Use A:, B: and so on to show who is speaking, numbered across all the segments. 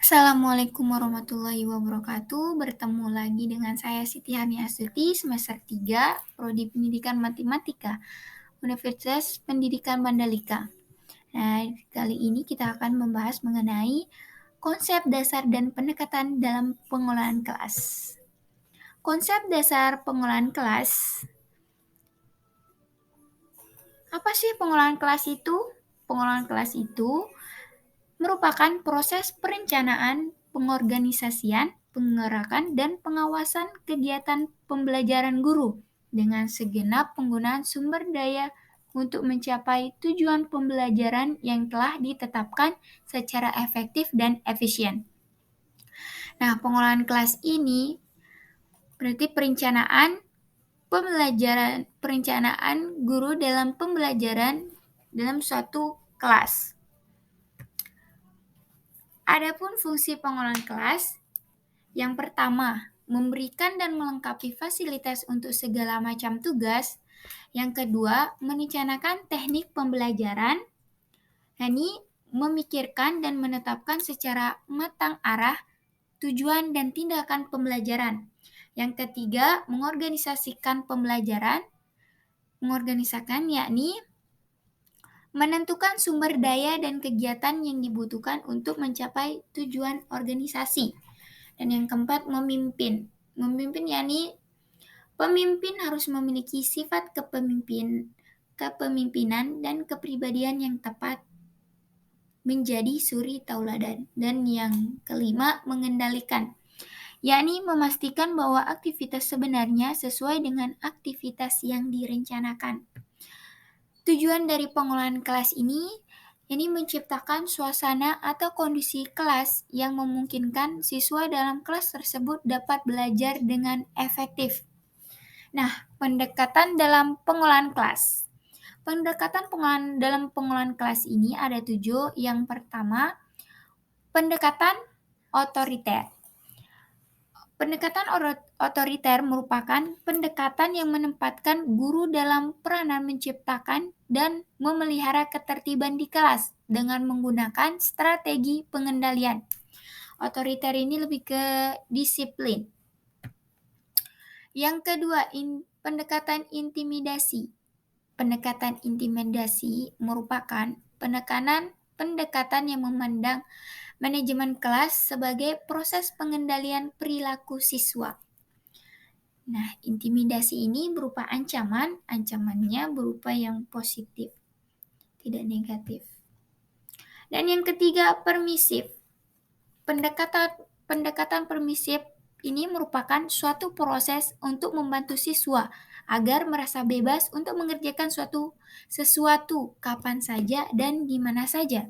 A: Assalamualaikum warahmatullahi wabarakatuh. Bertemu lagi dengan saya Siti Hani Astuti, semester 3, Prodi Pendidikan Matematika, Universitas Pendidikan Mandalika. Nah, kali ini kita akan membahas mengenai konsep dasar dan pendekatan dalam pengolahan kelas. Konsep dasar pengolahan kelas. Apa sih pengolahan kelas itu? Pengolahan kelas itu merupakan proses perencanaan, pengorganisasian, pengerakan, dan pengawasan kegiatan pembelajaran guru dengan segenap penggunaan sumber daya untuk mencapai tujuan pembelajaran yang telah ditetapkan secara efektif dan efisien. Nah, pengolahan kelas ini berarti perencanaan guru dalam pembelajaran dalam suatu kelas. Adapun fungsi pengolahan kelas, yang pertama, memberikan dan melengkapi fasilitas untuk segala macam tugas. Yang kedua, merencanakan teknik pembelajaran. Ini memikirkan dan menetapkan secara matang arah, tujuan, dan tindakan pembelajaran. Yang ketiga, mengorganisasikan pembelajaran. Mengorganisasikan yakni menentukan sumber daya dan kegiatan yang dibutuhkan untuk mencapai tujuan organisasi. Dan yang keempat, memimpin. Memimpin yakni pemimpin harus memiliki sifat kepemimpinan dan kepribadian yang tepat menjadi suri tauladan. Dan yang kelima, mengendalikan, yakni memastikan bahwa aktivitas sebenarnya sesuai dengan aktivitas yang direncanakan. Tujuan dari pengolahan kelas ini menciptakan suasana atau kondisi kelas yang memungkinkan siswa dalam kelas tersebut dapat belajar dengan efektif. Nah, pendekatan dalam pengolahan kelas. Dalam pengolahan kelas ini ada 7. Yang pertama, pendekatan otoriter. Pendekatan otoriter merupakan pendekatan yang menempatkan guru dalam peranan menciptakan dan memelihara ketertiban di kelas dengan menggunakan strategi pengendalian. Otoriter ini lebih ke disiplin. Yang kedua, pendekatan intimidasi. Pendekatan intimidasi merupakan pendekatan yang memandang manajemen kelas sebagai proses pengendalian perilaku siswa. Nah, intimidasi ini berupa ancamannya berupa yang positif, tidak negatif. Dan yang ketiga, permisif. Pendekatan permisif ini merupakan suatu proses untuk membantu siswa agar merasa bebas untuk mengerjakan sesuatu kapan saja dan di mana saja.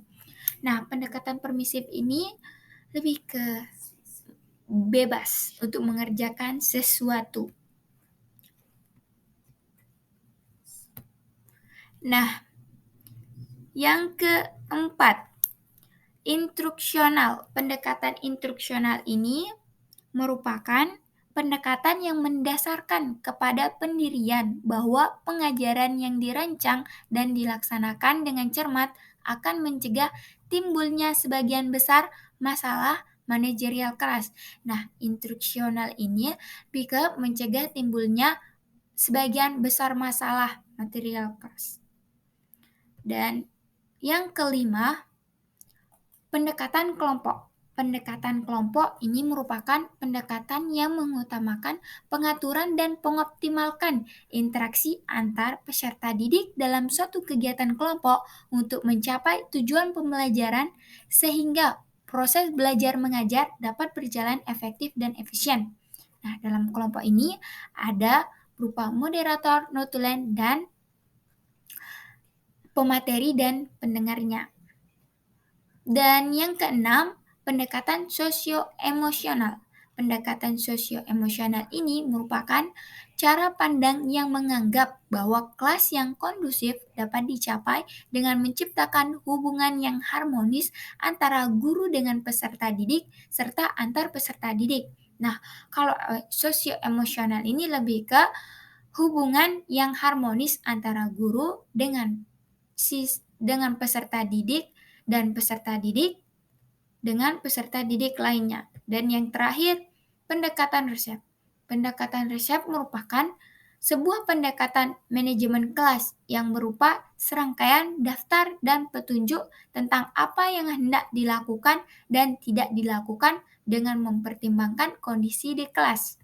A: Nah, pendekatan permisif ini lebih ke bebas untuk mengerjakan sesuatu. Nah, yang keempat, instruksional. Pendekatan instruksional ini merupakan pendekatan yang mendasarkan kepada pendirian bahwa pengajaran yang dirancang dan dilaksanakan dengan cermat akan mencegah timbulnya sebagian besar masalah manajerial kelas. Nah, instruksional ini bisa mencegah timbulnya sebagian besar masalah material kelas. Dan yang kelima, pendekatan kelompok. Pendekatan kelompok ini merupakan pendekatan yang mengutamakan pengaturan dan mengoptimalkan interaksi antar peserta didik dalam suatu kegiatan kelompok untuk mencapai tujuan pembelajaran sehingga proses belajar mengajar dapat berjalan efektif dan efisien. Nah, dalam kelompok ini ada berupa moderator, notulen, dan pemateri dan pendengarnya. Dan yang keenam, pendekatan sosio-emosional. Pendekatan sosio-emosional ini merupakan cara pandang yang menganggap bahwa kelas yang kondusif dapat dicapai dengan menciptakan hubungan yang harmonis antara guru dengan peserta didik serta antar peserta didik. Nah, kalau sosio-emosional ini lebih ke hubungan yang harmonis antara guru dengan peserta didik dan peserta didik dengan peserta didik lainnya. Dan yang terakhir, pendekatan resep. Pendekatan resep merupakan sebuah pendekatan manajemen kelas yang berupa serangkaian daftar dan petunjuk tentang apa yang hendak dilakukan dan tidak dilakukan dengan mempertimbangkan kondisi di kelas.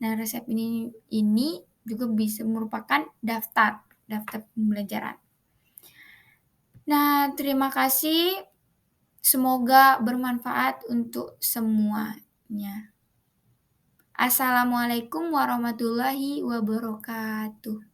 A: Nah, resep ini juga bisa merupakan daftar pembelajaran. Nah, terima kasih. Semoga bermanfaat untuk semuanya. Assalamualaikum warahmatullahi wabarakatuh.